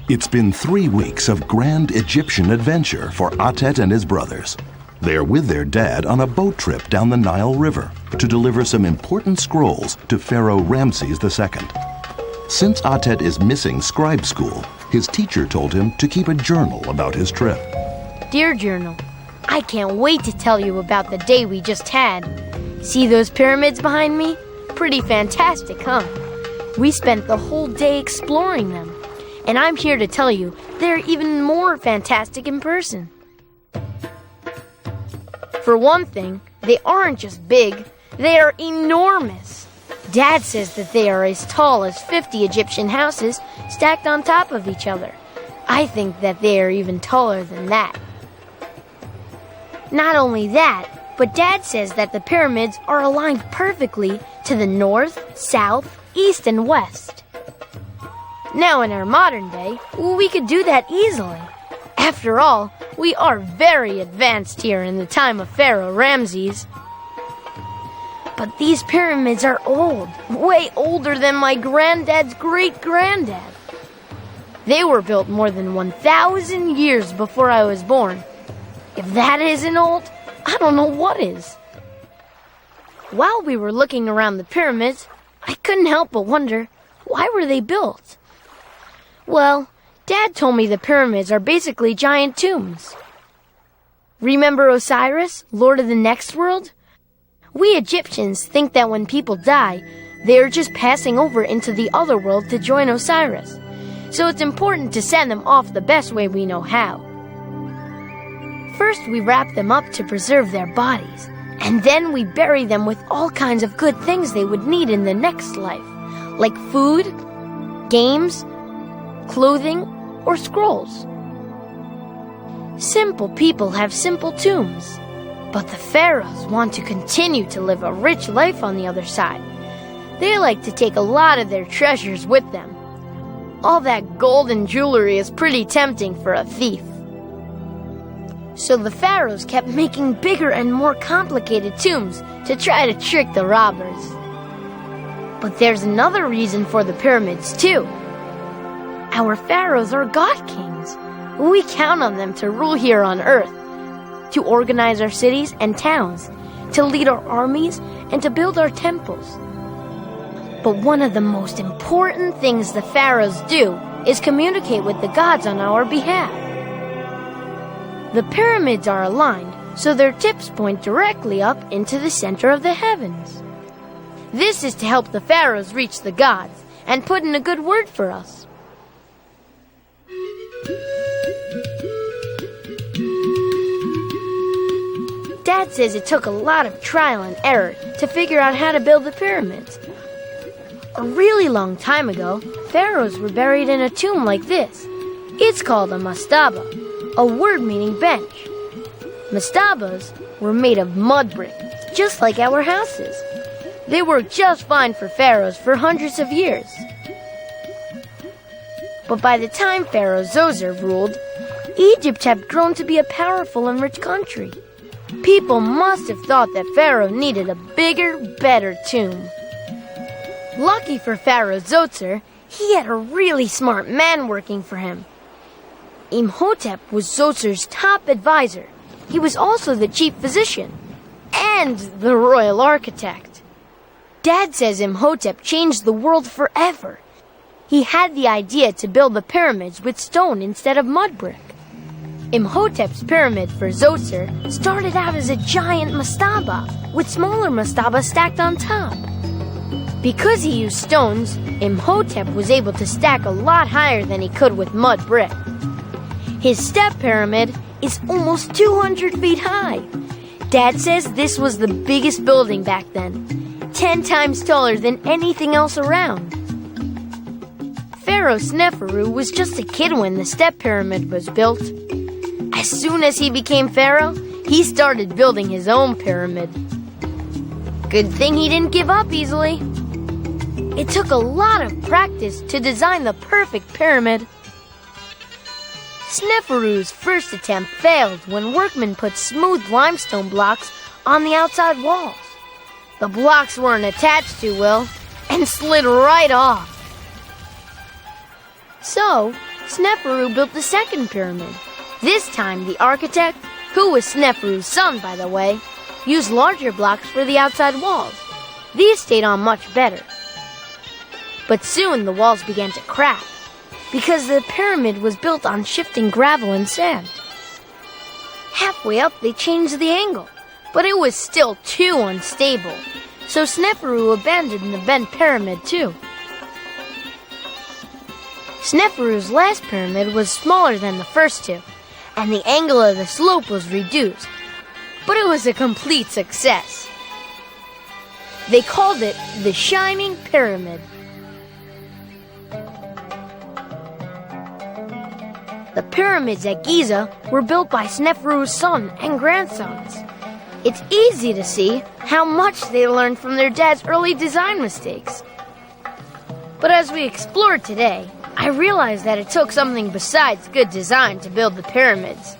It's been 3 weeks of grand Egyptian adventure for Atet and his brothers. They are with their dad on a boat trip down the Nile River to deliver some important scrolls to Pharaoh Ramses II. Since Atet is missing scribe school, his teacher told him to keep a journal about his trip. Dear Journal, I can't wait to tell you about the day we just had. See those pyramids behind me? Pretty fantastic, huh? We spent the whole day exploring them. And I'm here to tell you they're even more fantastic in person. For one thing, they aren't just big, they are enormous. Dad says that they are as tall as 50 Egyptian houses stacked on top of each other. I think that they are even taller than that. Not only that, but Dad says that the pyramids are aligned perfectly to the north, south, east, and west. Now in our modern day, we could do that easily. After all, we are very advanced here in the time of Pharaoh Ramses. But these pyramids are old, way older than my granddad's great-granddad. They were built more than 1,000 years before I was born. If that isn't old, I don't know what is. While we were looking around the pyramids, I couldn't help but wonder, why were they built? Well, Dad told me the pyramids are basically giant tombs. Remember Osiris, Lord of the Next World? We Egyptians think that when people die, they are just passing over into the other world to join Osiris. So it's important to send them off the best way we know how. First, we wrap them up to preserve their bodies, and then we bury them with all kinds of good things they would need in the next life, like food, games, clothing, or scrolls. Simple people have simple tombs, but the pharaohs want to continue to live a rich life on the other side. They like to take a lot of their treasures with them. All that gold and jewelry is pretty tempting for a thief. So the pharaohs kept making bigger and more complicated tombs to try to trick the robbers. But there's another reason for the pyramids too. Our pharaohs are god kings. We count on them to rule here on earth, to organize our cities and towns, to lead our armies, and to build our temples. But one of the most important things the pharaohs do is communicate with the gods on our behalf. The pyramids are aligned so their tips point directly up into the center of the heavens. This is to help the pharaohs reach the gods and put in a good word for us. Dad says it took a lot of trial and error to figure out how to build the pyramids. A really long time ago, pharaohs were buried in a tomb like this. It's called a mastaba, a word meaning bench. Mastabas were made of mud brick, just like our houses. They worked just fine for pharaohs for hundreds of years. But by the time Pharaoh Zoser ruled, Egypt had grown to be a powerful and rich country. People must have thought that Pharaoh needed a bigger, better tomb. Lucky for Pharaoh Zoser, he had a really smart man working for him. Imhotep was Zoser's top advisor. He was also the chief physician and the royal architect. Dad says Imhotep changed the world forever. He had the idea to build the pyramids with stone instead of mud brick. Imhotep's pyramid for Zoser started out as a giant mastaba, with smaller mastabas stacked on top. Because he used stones, Imhotep was able to stack a lot higher than he could with mud brick. His step pyramid is almost 200 feet high. Dad says this was the biggest building back then, 10 times taller than anything else around. Pharaoh Sneferu was just a kid when the step pyramid was built. As soon as he became pharaoh, he started building his own pyramid. Good thing he didn't give up easily. It took a lot of practice to design the perfect pyramid. Sneferu's first attempt failed when workmen put smooth limestone blocks on the outside walls. The blocks weren't attached too well and slid right off. So, Sneferu built the second pyramid. This time, the architect, who was Sneferu's son, by the way, used larger blocks for the outside walls. These stayed on much better. But soon the walls began to crack because the pyramid was built on shifting gravel and sand. Halfway up, they changed the angle, but it was still too unstable, so Sneferu abandoned the bent pyramid too. Sneferu's last pyramid was smaller than the first two, and the angle of the slope was reduced, but it was a complete success. They called it the Shining Pyramid. The pyramids at Giza were built by Sneferu's son and grandsons. It's easy to see how much they learned from their dad's early design mistakes. But as we explored today, I realized that it took something besides good design to build the pyramids.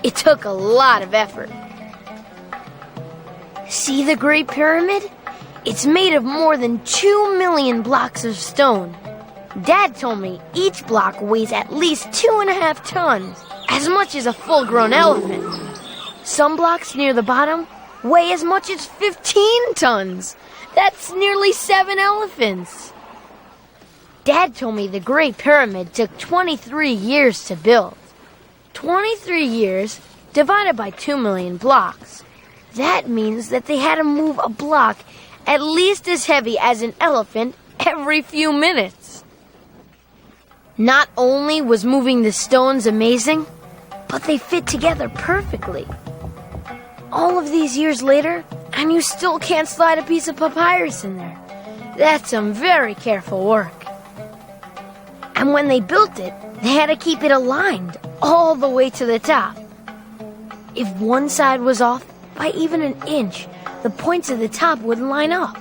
It took a lot of effort. See the Great Pyramid? It's made of more than 2 million blocks of stone. Dad told me each block weighs at least 2.5 tons, as much as a full-grown elephant. Some blocks near the bottom weigh as much as 15 tons. That's nearly 7 elephants. Dad told me the Great Pyramid took 23 years to build. 23 years divided by 2 million blocks. That means that they had to move a block at least as heavy as an elephant every few minutes. Not only was moving the stones amazing, but they fit together perfectly. All of these years later, and you still can't slide a piece of papyrus in there. That's some very careful work. And when they built it, they had to keep it aligned all the way to the top. If one side was off by even an inch, the points at the top wouldn't line up.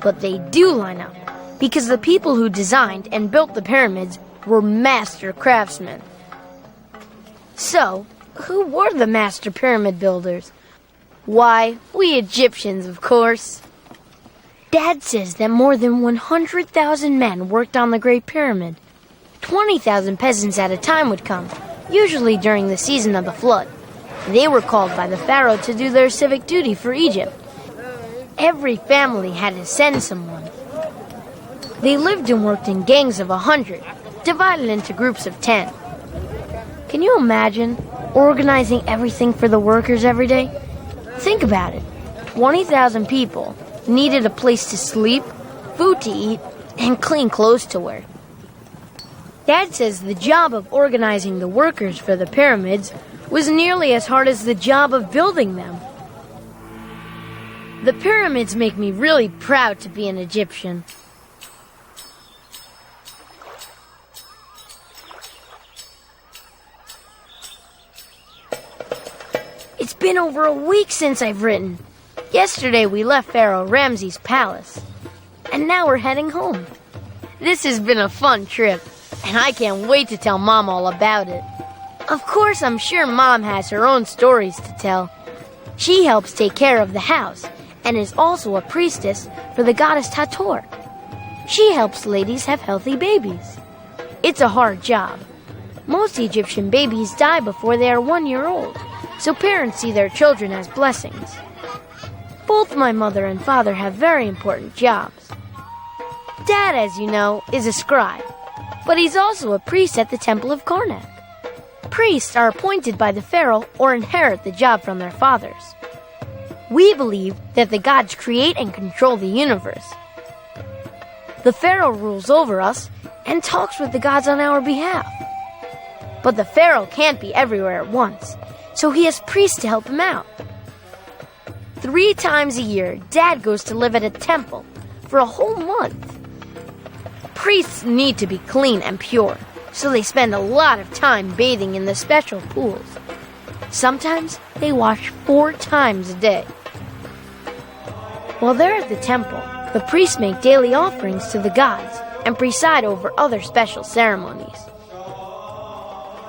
But they do line up, because the people who designed and built the pyramids were master craftsmen. So, who were the master pyramid builders? Why, we Egyptians, of course. Dad says that more than 100,000 men worked on the Great Pyramid. 20,000 peasants at a time would come, usually during the season of the flood. They were called by the pharaoh to do their civic duty for Egypt. Every family had to send someone. They lived and worked in gangs of 100, divided into groups of 10. Can you imagine organizing everything for the workers every day? Think about it. 20,000 people needed a place to sleep, food to eat, and clean clothes to wear. Dad says the job of organizing the workers for the pyramids was nearly as hard as the job of building them. The pyramids make me really proud to be an Egyptian. It's been over a week since I've written. Yesterday we left Pharaoh Ramses' palace, and now we're heading home. This has been a fun trip, and I can't wait to tell Mom all about it. Of course, I'm sure Mom has her own stories to tell. She helps take care of the house, and is also a priestess for the goddess Hathor. She helps ladies have healthy babies. It's a hard job. Most Egyptian babies die before they are 1 year old, so parents see their children as blessings. Both my mother and father have very important jobs. Dad, as you know, is a scribe, but he's also a priest at the Temple of Karnak. Priests are appointed by the pharaoh or inherit the job from their fathers. We believe that the gods create and control the universe. The pharaoh rules over us and talks with the gods on our behalf. But the pharaoh can't be everywhere at once, so he has priests to help him out. 3 times a year, Dad goes to live at a temple for a whole month. Priests need to be clean and pure, so they spend a lot of time bathing in the special pools. Sometimes they wash 4 times a day. While they're at the temple, the priests make daily offerings to the gods and preside over other special ceremonies.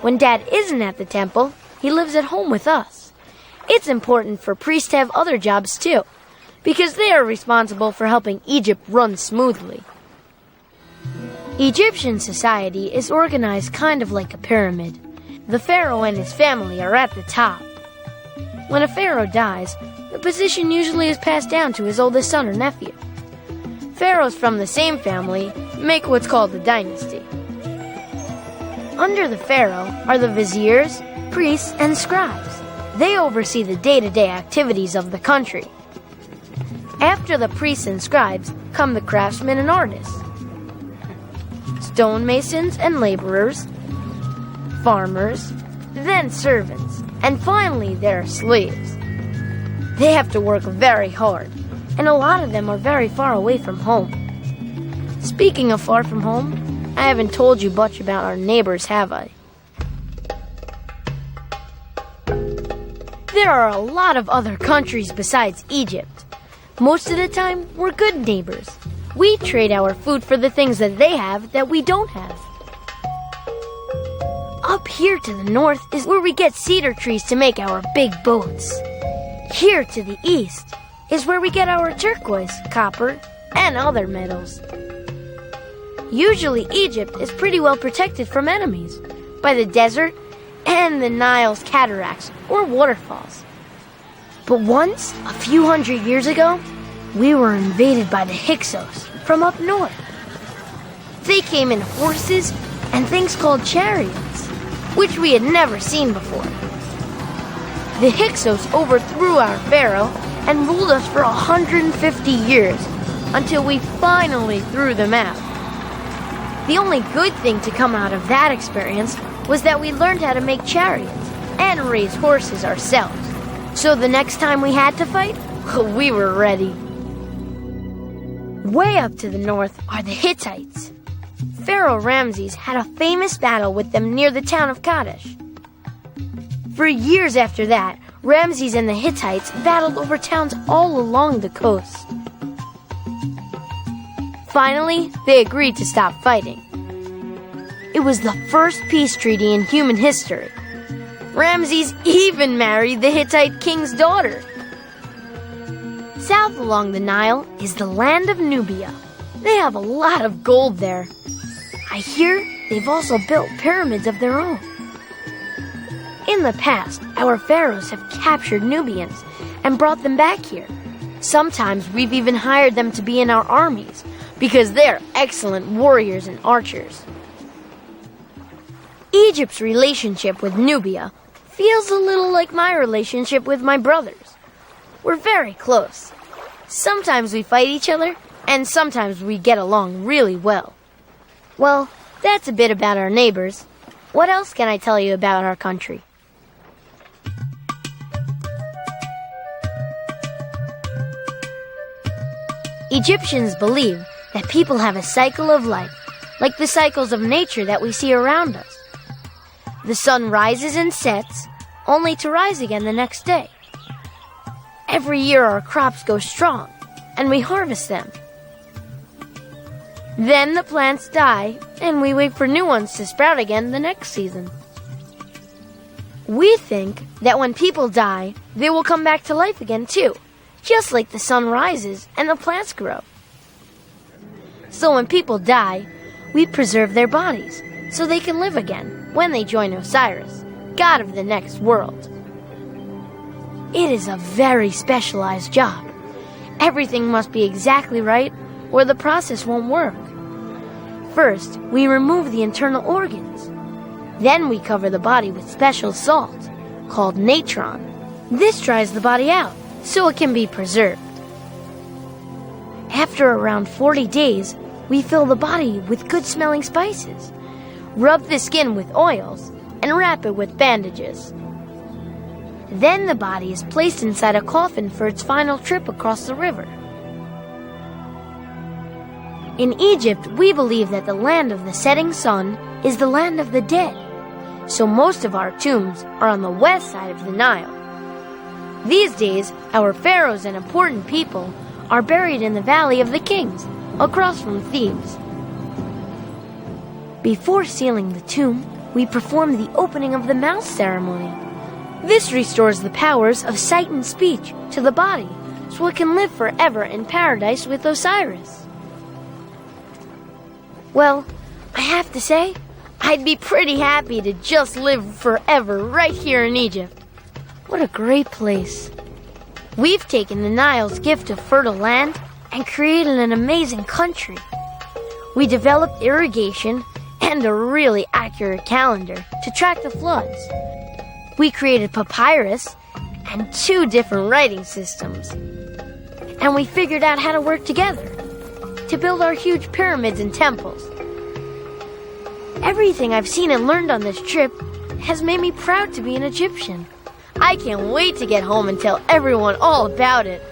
When Dad isn't at the temple, he lives at home with us. It's important for priests to have other jobs too, because they are responsible for helping Egypt run smoothly. Egyptian society is organized kind of like a pyramid. The pharaoh and his family are at the top. When a pharaoh dies, the position usually is passed down to his oldest son or nephew. Pharaohs from the same family make what's called a dynasty. Under the pharaoh are the viziers, priests, and scribes. They oversee the day-to-day activities of the country. After the priests and scribes come the craftsmen and artists, stonemasons and laborers, farmers, then servants, and finally there are slaves. They have to work very hard, and a lot of them are very far away from home. Speaking of far from home, I haven't told you much about our neighbors, have I? There are a lot of other countries besides Egypt. Most of the time, we're good neighbors. We trade our food for the things that they have that we don't have. Up here to the north is where we get cedar trees to make our big boats. Here to the east is where we get our turquoise, copper, and other metals. Usually Egypt is pretty well protected from enemies by the desert and the Nile's cataracts or waterfalls. But once, a few hundred years ago, we were invaded by the Hyksos from up north. They came in horses and things called chariots, which we had never seen before. The Hyksos overthrew our pharaoh and ruled us for 150 years until we finally threw them out. The only good thing to come out of that experience was that we learned how to make chariots and raise horses ourselves. So the next time we had to fight, we were ready. Way up to the north are the Hittites. Pharaoh Ramses had a famous battle with them near the town of Kadesh. For years after that, Ramses and the Hittites battled over towns all along the coast. Finally, they agreed to stop fighting. It was the first peace treaty in human history. Ramses even married the Hittite king's daughter. South along the Nile is the land of Nubia. They have a lot of gold there. I hear they've also built pyramids of their own. In the past, our pharaohs have captured Nubians and brought them back here. Sometimes we've even hired them to be in our armies because they're excellent warriors and archers. Egypt's relationship with Nubia feels a little like my relationship with my brothers. We're very close. Sometimes we fight each other, and sometimes we get along really well. Well, that's a bit about our neighbors. What else can I tell you about our country? Egyptians believe that people have a cycle of life, like the cycles of nature that we see around us. The sun rises and sets, only to rise again the next day. Every year our crops go strong, and we harvest them. Then the plants die, and we wait for new ones to sprout again the next season. We think that when people die, they will come back to life again too, just like the sun rises and the plants grow. So when people die, we preserve their bodies so they can live again when they join Osiris, god of the next world. It is a very specialized job. Everything must be exactly right or the process won't work. First, we remove the internal organs. Then we cover the body with special salt called natron. This dries the body out so it can be preserved. After around 40 days, we fill the body with good-smelling spices, rub the skin with oils, and wrap it with bandages. Then the body is placed inside a coffin for its final trip across the river. In Egypt, we believe that the land of the setting sun is the land of the dead, so most of our tombs are on the west side of the Nile. These days, our pharaohs and important people are buried in the Valley of the Kings, across from Thebes. Before sealing the tomb, we perform the opening of the mouth ceremony. This restores the powers of sight and speech to the body, so it can live forever in paradise with Osiris. Well, have to say, I'd be pretty happy to just live forever right here in Egypt. What a great place. We've taken the Nile's gift of fertile land and created an amazing country. We developed irrigation and a really accurate calendar to track the floods. We created papyrus and 2 different writing systems. And we figured out how to work together to build our huge pyramids and temples. Everything I've seen and learned on this trip has made me proud to be an Egyptian. I can't wait to get home and tell everyone all about it.